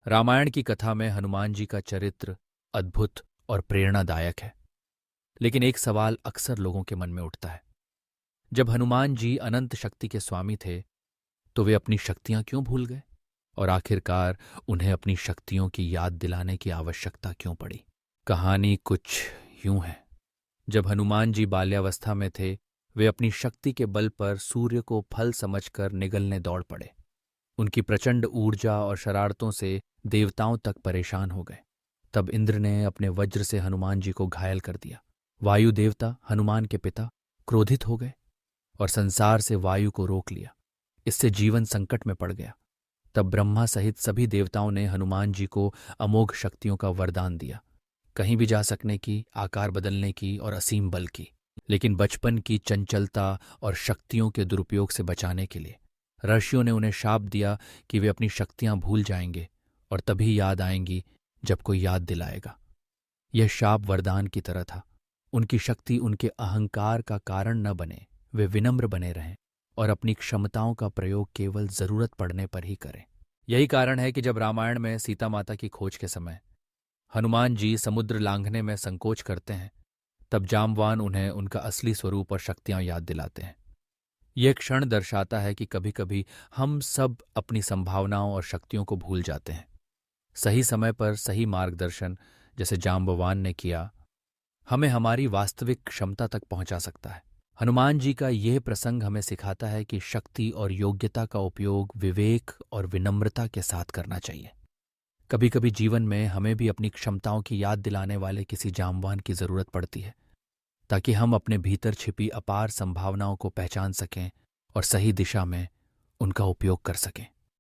रामायण की कथा में हनुमान जी का चरित्र अद्भुत और प्रेरणादायक है। लेकिन एक सवाल अक्सर लोगों के मन में उठता है, जब हनुमान जी अनंत शक्ति के स्वामी थे तो वे अपनी शक्तियां क्यों भूल गए, और आखिरकार उन्हें अपनी शक्तियों की याद दिलाने की आवश्यकता क्यों पड़ी। कहानी कुछ यूं है। जब हनुमान जी बाल्यावस्था में थे, वे अपनी शक्ति के बल पर सूर्य को फल समझकर निगलने दौड़ पड़े। उनकी प्रचंड ऊर्जा और शरारतों से देवताओं तक परेशान हो गए। तब इंद्र ने अपने वज्र से हनुमान जी को घायल कर दिया। वायु देवता, हनुमान के पिता, क्रोधित हो गए और संसार से वायु को रोक लिया। इससे जीवन संकट में पड़ गया। तब ब्रह्मा सहित सभी देवताओं ने हनुमान जी को अमोघ शक्तियों का वरदान दिया, कहीं भी जा सकने की, आकार बदलने की और असीम बल की। लेकिन बचपन की चंचलता और शक्तियों के दुरुपयोग से बचाने के लिए ऋषियों ने उन्हें शाप दिया कि वे अपनी शक्तियां भूल जाएंगे और तभी याद आएंगी जब कोई याद दिलाएगा। यह शाप वरदान की तरह था। उनकी शक्ति उनके अहंकार का कारण न बने, वे विनम्र बने रहें और अपनी क्षमताओं का प्रयोग केवल जरूरत पड़ने पर ही करें। यही कारण है कि जब रामायण में सीता माता की खोज के समय हनुमान जी समुद्र लांघने में संकोच करते हैं, तब जाम्बवान उन्हें उनका असली स्वरूप और शक्तियां याद दिलाते हैं। यह क्षण दर्शाता है कि कभी कभी हम सब अपनी संभावनाओं और शक्तियों को भूल जाते हैं। सही समय पर सही मार्गदर्शन, जैसे जाम्बवान ने किया, हमें हमारी वास्तविक क्षमता तक पहुंचा सकता है। हनुमान जी का यह प्रसंग हमें सिखाता है कि शक्ति और योग्यता का उपयोग विवेक और विनम्रता के साथ करना चाहिए। कभी कभी जीवन में हमें भी अपनी क्षमताओं की याद दिलाने वाले किसी जाम्बवान की जरूरत पड़ती है, ताकि हम अपने भीतर छिपी अपार संभावनाओं को पहचान सकें और सही दिशा में उनका उपयोग कर सकें।